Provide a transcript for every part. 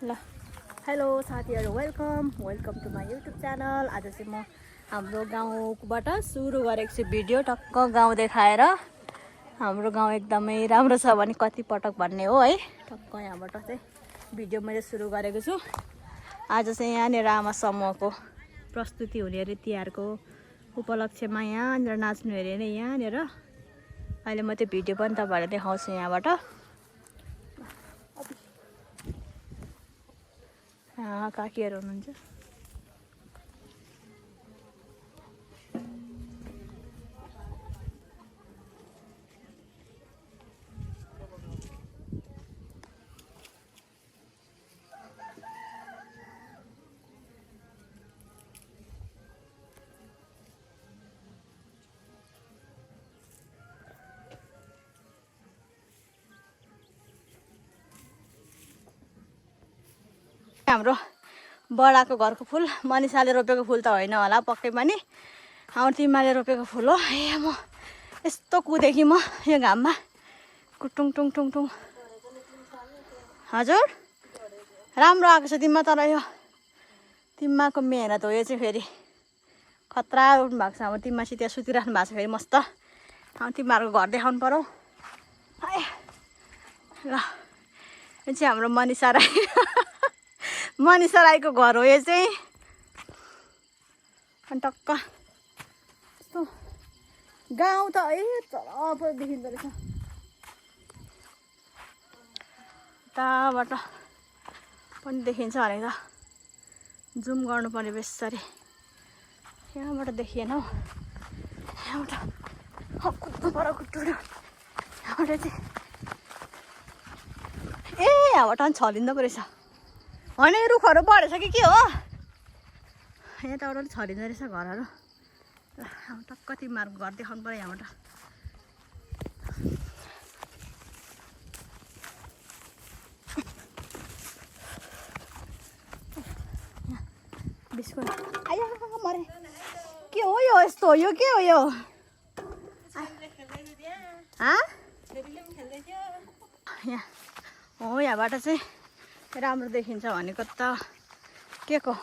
ल हेलो साथीहरु welcome to my YouTube channel. आज चाहिँ म हाम्रो गाउँबाट सुरु गरेको छु भिडियो। टक्क गाउँ देखाएर हाम्रो गाउँ एकदमै राम्रो छ भने कति पटक भन्ने हो है। टक्क यहाँबाट चाहिँ भिडियो मैले सुरु गरेको छु। आज चाहिँ यहाँनिर आमा समूहको प्रस्तुति हुने अरे तिहारको उपलक्ष्यमा यहाँनिर नाच्नु अरे नै यहाँनिर। अहिले म त्यो भिडियो पनि तपाईहरुलाई देखाउँछु यहाँबाट। काकीहरु हुनुहुन्छ। हाम्रो बडाको घरको फुल मनिषाले रोपेको फुल त होइन होला पक्कै पनि, हाम्रो तिमीले रोपेको फुल हो। ए म यस्तो कुदेकी म यो घाममा कुटुङ टुङ टुङ टुङ। हजुर राम्रो आएको छ तिमीमा, तर यो तिमीको मेहनत हो यो चाहिँ। फेरि खतरा उठ्नु भएको छ हाम्रो तिमीसी त्यहाँ सुतिराख्नु भएको छ। फेरि मस्त तिमीहरूको घर देखाउनु पर्यो। ल यो चाहिँ हाम्रो मनिषा राई मनिषा राईको घर हो यो चाहिँ। अनि टक्क यस्तो गाउँ त तल देखिँदो रहेछ। उताबाट पनि देखिन्छ भने त जुम गर्नु पर्ने बेसरी। यहाँबाट देखिएन हौ, यहाँबाट कुद्नु पर्यो कुट्टुर। यहाँबाट चाहिँ यहाँबाट पनि छलिँदो पो रहेछ। होइन यो रुखहरू बढेछ कि के हो, यताबाट छरिँदो रहेछ घरहरू। टक्क तिमीहरूको घर देखाउनु पर्यो यहाँबाट। बिस्कुट आयो मरे के हो यो यस्तो हो, यो के हो यो? यहाँ हो, यहाँबाट चाहिँ राम्रो देखिन्छ भनेको त के को।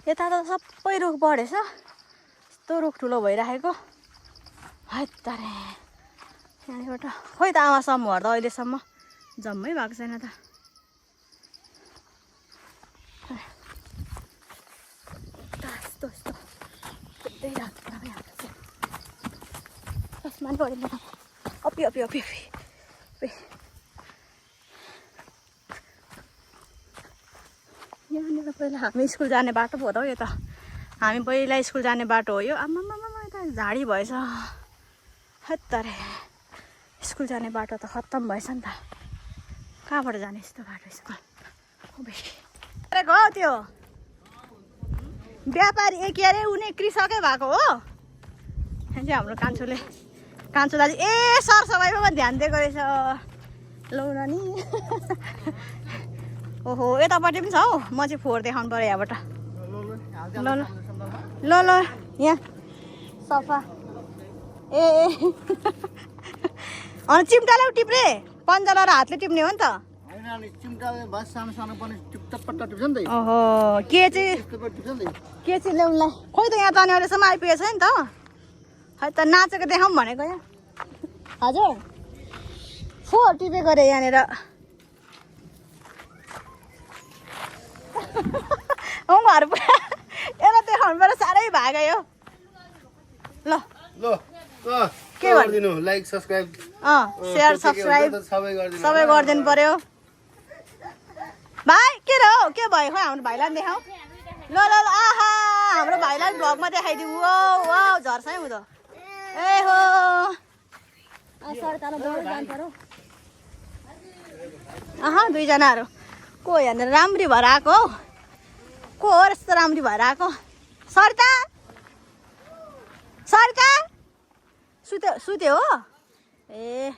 यता त सबै रुख बढेछ, यस्तो रुख ठुलो भइराखेको। हैत्तारे यहाँबाट खोइ त आमा समूहहरू त अहिलेसम्म जम्मै भएको छैन त। यस्तो यस्तो कुद्दै राख्नु चस्मा नि पऱ्यो। अपी अपी अपी अपी यहाँनिर पहिला हामी स्कुल जाने बाटो पो हो त हौ। यो त हामी पहिला स्कुल जाने बाटो हो यो। आमामा यता झाडी भएछ। हत्तारे स्कुल जाने बाटो त खत्तम भएछ नि त। कहाँबाट जाने यस्तो बाटो स्कुल? हो त्यो व्यापारी के अरे उनी कृषकै भएको हो। यहाँ चाहिँ हाम्रो कान्छो दाजु सरसफाइमा पनि ध्यान दिएको रहेछ। लौ नानी ओहो यतापट्टि पनि छ हौ। म चाहिँ फोहोर देखाउनु पर्यो यहाँबाट। ल ल ल ल यहाँ सफा अनि चिम्टाले टिप्रे पन्जाला र हातले टिप्ने हो नि त। ओहो के चाहिँ ल्याउनुलाई खोइ त यहाँ त अनि अहिलेसम्म आइपुगेको छ नि त। खै त नाचेको देखाउँ भनेको यहाँ। हजुर फोहोर टिपेको अरे यहाँनिर। घर यसलाई देखाउनु पर्यो, साह्रै भाग्यो ल ल के गरिदिनु, लाइक सब्सक्राइब सेयर सब्सक्राइब सबै गरिदिनु पर्यो भाइ। के र हौ के भयो खै हाम्रो भाइलाई पनि देखाऊ। ल ल ल आहा हाम्रो भाइलाई भ्लगमा देखाइदिउँ। ओ झर्छ है उ त। ए हो दुईजनाहरू को यहाँनिर राम्री भएर आएको हौ। को हो यस्तो राम्री भएर आएको? सरिता सरिता सुत्यो हो। ए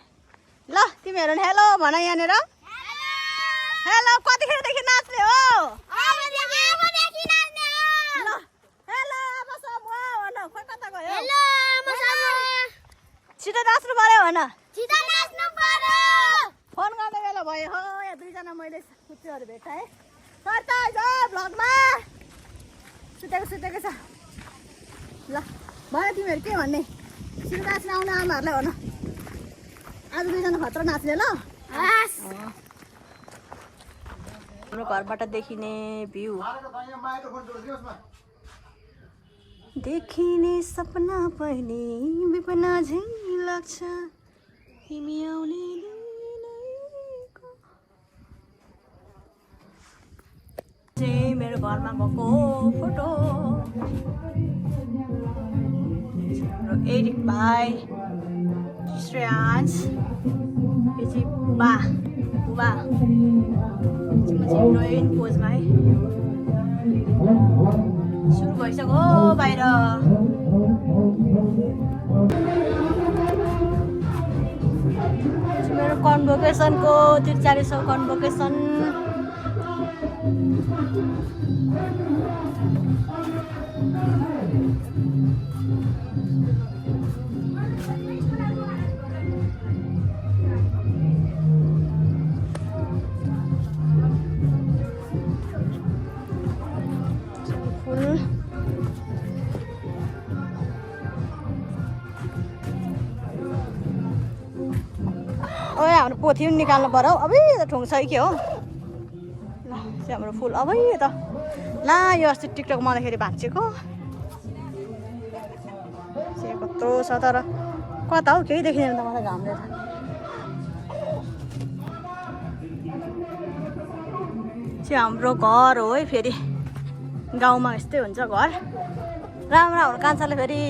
ल तिमीहरू हेलो भन यहाँनिर। हेलो कतिखेरदेखि नाच्ने हो? हेलो आमा समूह भन। खोइ कता गयो? छिटो नाच्नु पर्यो भन। फोन गर्ने बेला भयो हो। यहाँ दुईजना मैले कुच्चोहरू भेटाएँ। भ्लगमा सुतेको छ ल भयो तिमीहरू के भन्ने सिल नाच्न आउने आमाहरूलाई भन आज दुईजना खतरा नाच्ने ल हाम्रो घरबाट देखिने भ्यू देखिने सपना पनि विपना झै लाग्छ तिमी आउने चाहिँ मेरो घरमा भएको फोटो एडिट भाइ श्रेयांश यो चाहिँ बुबा हिरोइन पोजमा है सुरु भइसक्यो बाहिर मेरो कन्भोकेसनको 4300 कन्भोकेसन हाम्रो पोथी पनि निकाल्नु पर्यो अब त ठुङ्छ कि हो ल चाहिँ हाम्रो फुल अब त ला यो अस्ति टिकटक आउँदाखेरि भाँचेको कत्रो छ तर कता हो केही देखिँदैन त मलाई घामले त चाहिँ हाम्रो घर हो है फेरि गाउँमा यस्तै हुन्छ घर राम्रो हाम्रो कान्छाले फेरि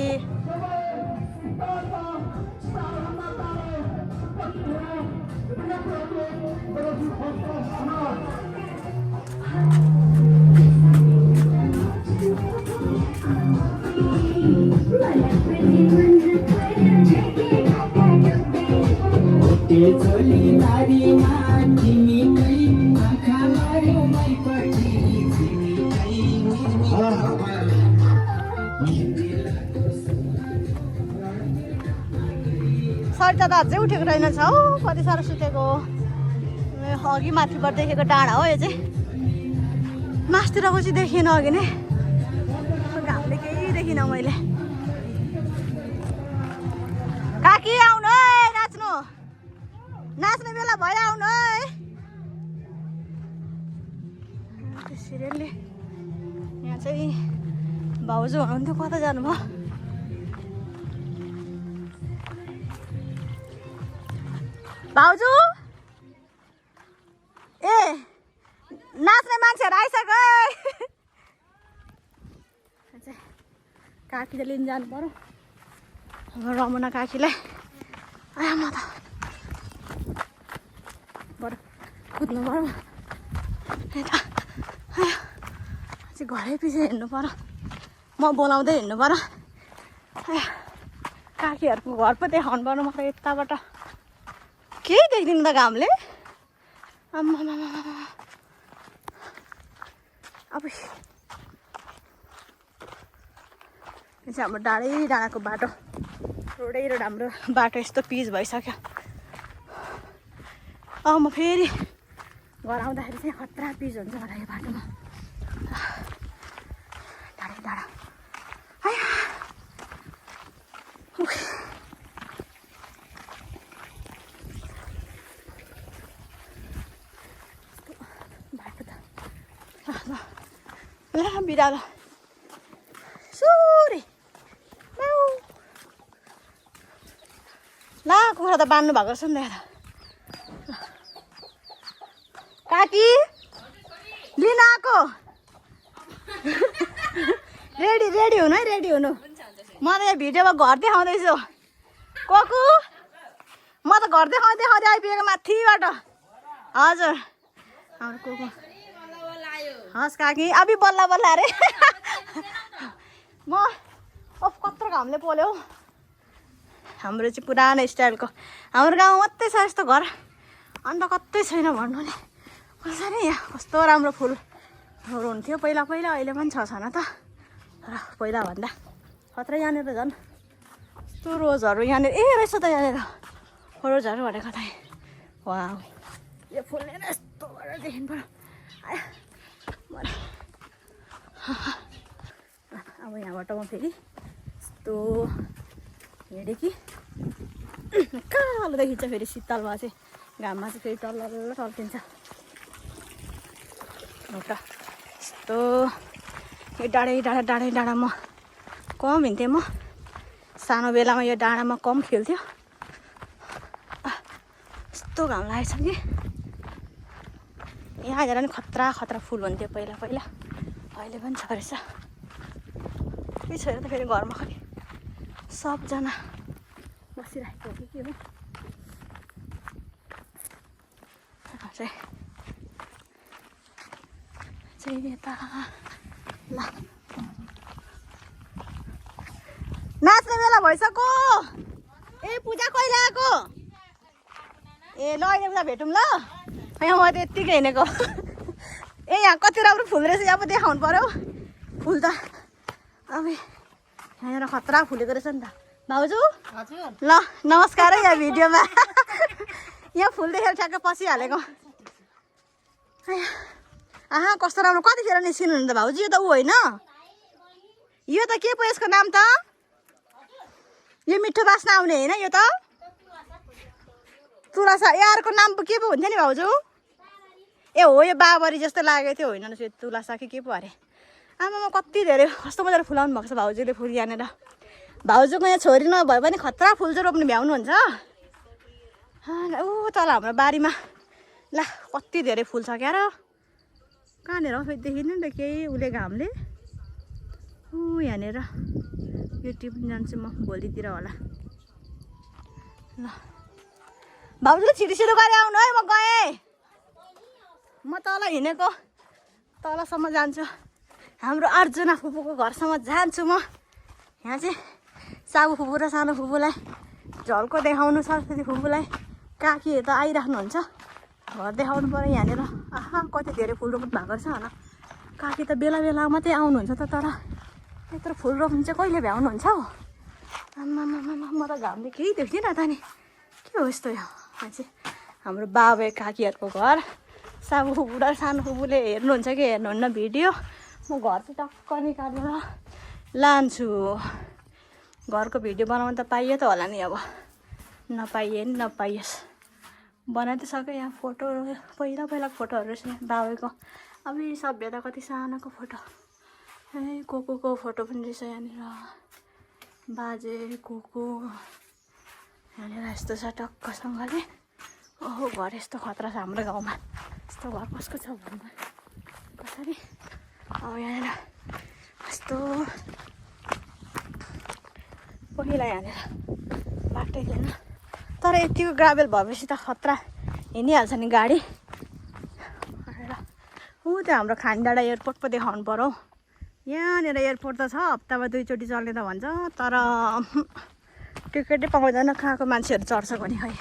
सरिता त अझै उठेको रहेनछ हौ कति साह्रो सुतेको अघि माथिबाट देखेको डाँडा हो यो चाहिँ मासतिरको चाहिँ देखिएन अघि नै घामले केही देखिनँ मैले काकी आउनु है नाच्नु नाच्ने बेला भयो आउनु है सिरियलले यहाँ चाहिँ भाउजू हुनुहुन्थ्यो कता जानुभयो भाउजू ए नाच्ने मान्छेहरू आइसक्यो काकीले लिन जानु पर्यो रमना काकीलाई आयो म त बरु कुद्नु पर्यो यता चाहिँ घरै पछि हिँड्नु पर्यो म बोलाउँदै हिँड्नु पर्यो काकीहरूको घर पो देखाउनु पर्यो मलाई यताबाट केही देख्दिनँ त घामले आम्मा अब यो चाहिँ हाम्रो डाँडाको बाटो रोडै रोड हाम्रो बाटो यस्तो पिच भइसक्यो म फेरि घर आउँदाखेरि चाहिँ खतरा पिच हुन्छ होला यो बाटोमा डाँडा बिरालो सुरी ला कुखुरा त बान्नु भएको रहेछ नि त काकी लिन आएको रेडी हुनु है रेडी हुनु म त यहाँ भिडियोमा घर देखाउँदैछु कोकु म त घर देखाउँदै आइपुगेको माथिबाट हजुर हाम्रो कोकु हस् काकी अभी बल्ल अरे म कत्रो घामले पोल्यो हाम्रो चाहिँ पुरानो स्टाइलको हाम्रो गाउँमा मात्रै छ यस्तो घर अन्त कतै छैन भन्नु नि कसरी यहाँ कस्तो राम्रो फुलहरू हुन्थ्यो पहिला अहिले पनि छ छैन त र पहिला भन्दा खतरा यहाँनिर झन् यस्तो रोजहरू यहाँनिर रहेछ त यहाँनिर रोजहरू भनेको त वा यो फुलले यस्तो गरेर देखिनु पर्यो अब यहाँबाट म फेरि यस्तो हिँडेँ कि कालो देखिन्छ फेरि शीतल भए चाहिँ घाममा चाहिँ फेरि टल्ल टल्किन्छ एउटा यस्तो यो डाँडा म कम हिँड्थेँ म सानो बेलामा यो डाँडामा कम खेल्थ्यो यस्तो घाम लागेछ कि यहाँ आएर नि खतरा फुल हुन्थ्यो पहिला अहिले पनि छ रहेछ के छैन त फेरि घरमा खै सबजना बसिरहेको हो कि के हो चाहिँ यता ल नाच्ने बेला भइसक्यो ए पूजा कहिले आएको ए ल अहिले उता भेटौँ ल यहाँ म त यत्तिकै हिँडेको ए यहाँ कति राम्रो फुल रहेछ अब देखाउनु पर्यो फुल त अब यहाँनिर खतरा फुलेको रहेछ नि त भाउजू ल नमस्कार है यहाँ भिडियोमा यहाँ फुल देखेर ठ्याक्कै पसिहालेको आहा कस्तो राम्रो कतिखेर निस्किनु नि त भाउजू यो त ऊ होइन यो त के पो यसको नाम त यो मिठो बास्ना आउने होइन यो त तुलासा यारको नाम के पो हुन्थ्यो नि भाउजू ए हो यो बाबरी जस्तो लागेको थियो होइन यो तुलासा के पो अरे आमामा कति धेरै कस्तो मजाले फुलाउनु भएको छ भाउजूले फुल यहाँनिर भाउजूको यहाँ छोरी नभए पनि खतरा फुल चाहिँ रोप्नु भ्याउनुहुन्छ ऊ तल हाम्रो बारीमा ला कति धेरै फुल छ क्या र कहाँनिर हो फेरि देखिनु नि त केही उसले घामले ऊ यहाँनिर यो टिप्नु जान्छु म भोलितिर होला ल भाउजूले छिटो गरी आउनु है म गएँ म तल हिँडेको तलसम्म जान्छु हाम्रो अर्जुना फुपूको घरसम्म जान्छु म यहाँ चाहिँ साबु फुपू र सानो फुपूलाई झल्को देखाउनु सरस्वती फुपूलाई काकीहरू त आइराख्नुहुन्छ घर देखाउनु पऱ्यो यहाँनिर आहा कति धेरै फुल रोप्नु भएको रहेछ होला काकी त बेला मात्रै आउनुहुन्छ त तर यत्रो फुल रोप्नु चाहिँ कहिले भ्याउनुहुन्छ हौ आम्मामामा म त घामले केही देख्दिनँ त नि के हो यस्तो यो चाहिँ हाम्रो बाबा काकीहरूको घर साबु फुपू र सानो फुपूले हेर्नुहुन्छ कि हेर्नुहुन्न भिडियो म घर चाहिँ टक्क निकालेर लान्छु घरको भिडियो बनाउनु त पाइयो त होला नि अब नपाइए नि नपाइयोस् बनाइ त सक्यो यहाँ फोटो पहिलाको फोटोहरू रहेछ बाबैको अब यी सभ्यता कति सानोको फोटो ए कोको फोटो पनि रहेछ यहाँनिर बाजे कोको यहाँनिर यस्तो छ टक्कसँगले ओहो घर यस्तो खतरा छ हाम्रो गाउँमा यस्तो घर कसको छ भन्नु कसरी अब यहाँनिर यस्तो पहिला यहाँनिर बाटै थिएन तर यतिको ग्राभेल भएपछि त खतरा हिँडिहाल्छ नि गाडी ऊ त्यो हाम्रो खानीडाँडा एयरपोर्ट पो देखाउनु पर्यो यहाँनिर एयरपोर्ट त छ हप्तामा 2 चोटि चल्ने त भन्छ तर टिकटै पाउँदैन कहाँको मान्छेहरू चढ्छ भने खै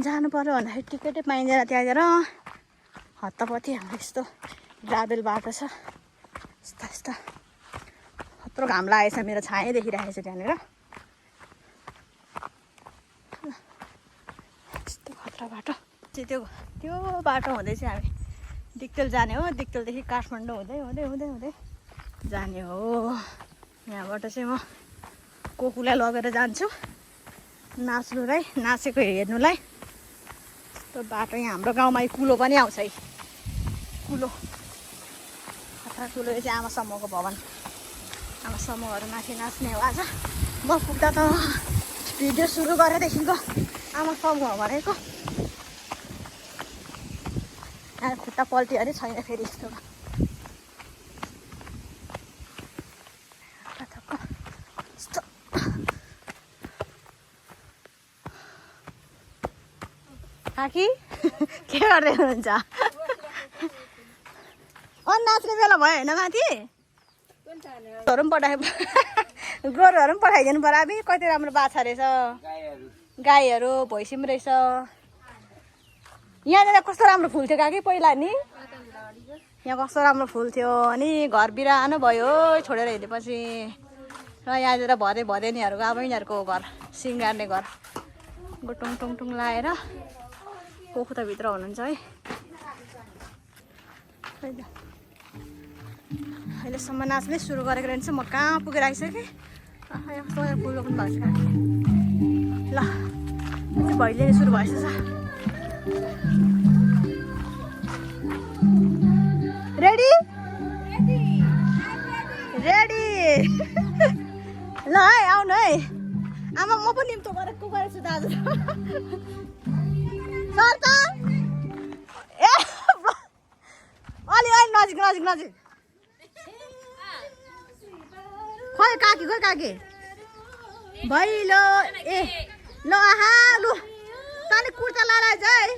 जानु पर्यो भन्दाखेरि टिकटै पाइँदैन त्यहाँनिर हत्तापत्ती हाम्रो यस्तो ग्राभेल बाटो छ यस्ता कत्रो घाम लागेछ मेरो छायै देखिरहेको छ त्यहाँनिर यस्तो खतरा बाटो चाहिँ त्यो बाटो हुँदै चाहिँ हामी दिक्तेल जाने हो दिक्तेलदेखि काठमाडौँ हुँदै जाने हो यहाँबाट चाहिँ म कोकुलाई लगेर जान्छु नाच्नुलाई नाचेको हेर्नुलाई यस्तो बाटो यहाँ हाम्रो गाउँमा कुलो पनि आउँछ है कुलो खतरा कुलो चाहिँ आमा समूहको भवन आमा समूहहरू माथि नाच्ने हो आज म पुग्दा त भिडियो सुरु गरेदेखिको आमा समूह भनेको यहाँ खुट्टा पल्ट्यो अरे छैन फेरि यस्तो काकी के गर्दै हुनुहुन्छ नाच्ने बेला भयो होइन माथि गोरुहरू पनि पठाइदिनु पर्यो अब कति राम्रो बाछा रहेछ गाईहरू भैँसी पनि रहेछ यहाँनिर कस्तो राम्रो फुल थियो काकी पहिला नि यहाँ कस्तो राम्रो फुल थियो अनि घर बिरानो भयो छोडेर हिँडेपछि र यहाँनिर भदैनीहरूको अब यिनीहरूको घर सिँगार्ने घर गुटुङ टुङ लाएर कोखु त भित्र हुनुहुन्छ है अहिलेसम्म नाच्नै सुरु गरेको रहेछ। म कहाँ पुगेर आइसकेँ। कस्तो फुल रोप्नु भएको छ। ल भैलेनी सुरु भएछ। रेडी रेडी ल है आउनु है। आमा म पनि निम्तो गरेको छु दाजु। सर त ए अलि अलि नजिक नजिक नजिक। खोइ काकी खोइ काकी भैलो ए ल आहा लु तनी कुर्ता लाला जाई।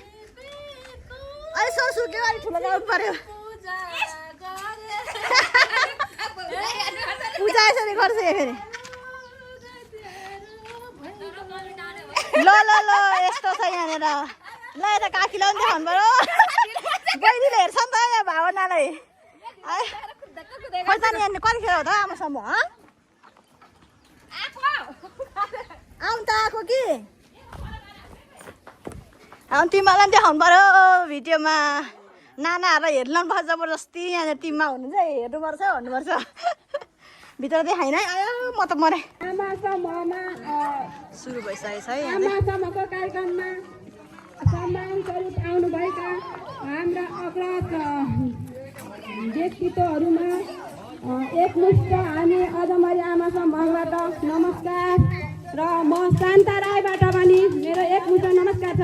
अलि सोसु के अलि ठुलो गाउनु पर्यो। पूजा यसरी गर्छ फेरि। ल ल ल यस्तो छ यहाँनिर। ल यता काकीलाई पनि देखाउनु पर्यो। बहिनीले हेर्छ नि त यहाँ भावनालाई। खोइ त नि यहाँ कतिखेर हो त आमासम्म आउनु त आएको कि आउनु तिमीलाई पनि देखाउनु पर्यो भिडियोमा। नानाहरूलाई हेर्न पर्छ जबरजस्ती। यहाँनिर टिममा हुनुहुन्छ हेर्नुपर्छ भन्नुपर्छ। भित्र देखाइन है। आयो म त मरे। सुरु भइसकेको छ है। आमासम्मको कार्यक्रममा सम्मान स्वरूप आउनुभएका हाम्रा अग्रज व्यक्तित्वहरूमा एकमुष्ट हामी अजमरी आमासम्म भगबाट नमस्कार। र म शान्ता राईबाट पनि मेरो एकमुष्ट नमस्कार छ।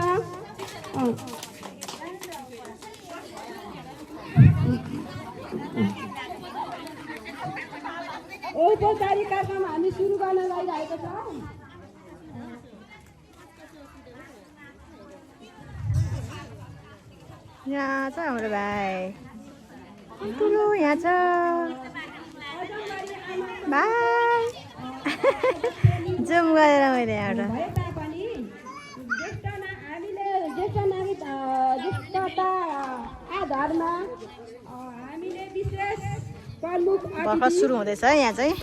औपचारिक कार्यक्रम हामी सुरु गर्न गइरहेको छ। यहाँ छ हाम्रो भाइ ठुलो यहाँ छ भाइ। जुम गरेर मैले यहाँबाट हामीले ज्येष्ठ नागरिक ज्येष्ठता आधारमा हामीले विशेष प्रमुख भर्खर सुरु हुँदैछ यहाँ चाहिँ।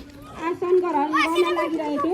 आसन ग्रहण गर्न लागिरहेको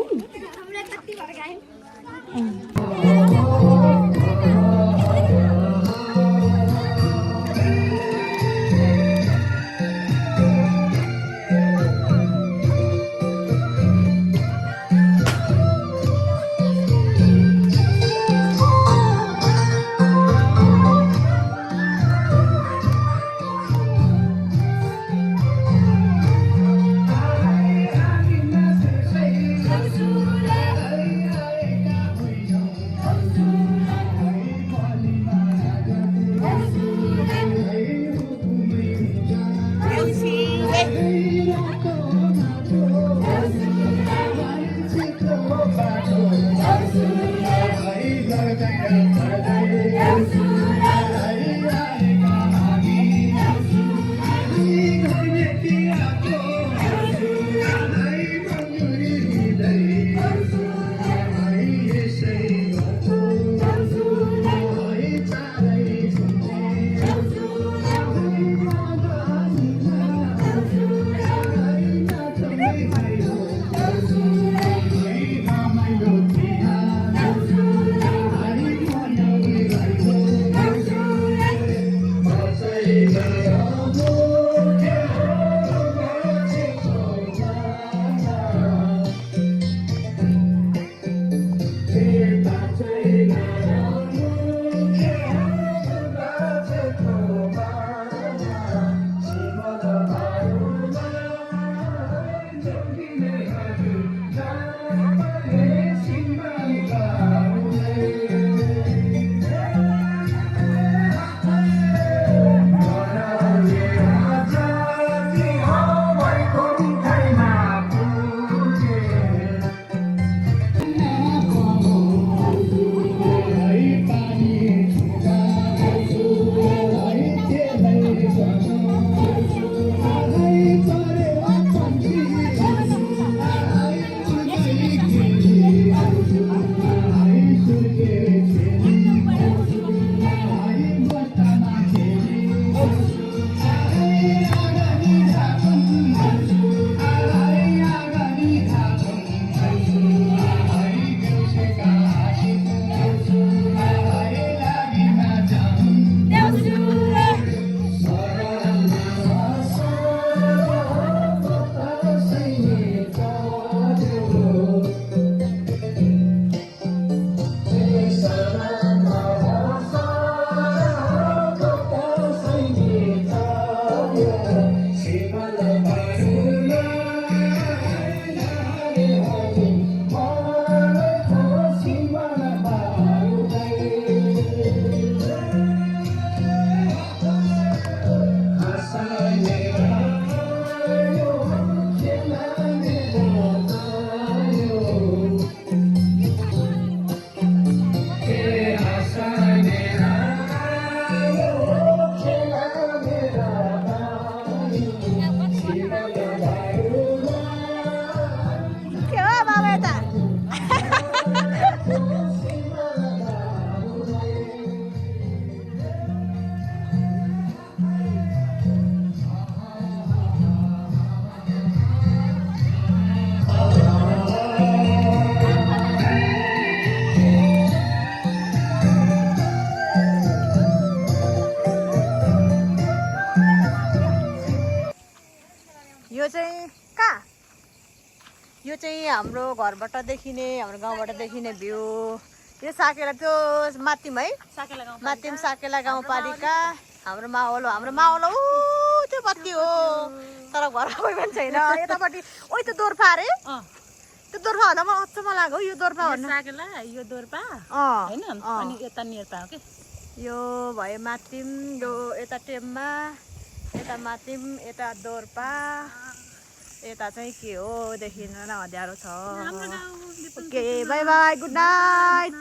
चाहिँ कहाँ यो चाहिँ हाम्रो घरबाट देखिने हाम्रो गाउँबाट देखिने भ्यू यो साकेला त्यो माथिम है माथिम साकेला गाउँपालिका हाम्रो माहौल हो ऊ त्यो पत्ती हो तर घरमा कोही पनि छैन यतापट्टि ओइ त्यो दोर्पा अरे त्यो दोर्पा भन्दा मलाई अचम्म लाग्यो यो दोर्पा भन्नु साकेला यो दोर्पा हैन अनि यता नेर्पा हो के यो भयो माथिम यो यता टेम्मा यता माथिम यता दोर्पा यता चाहिँ के हो देखिन न अँध्यारो छ okay by by good night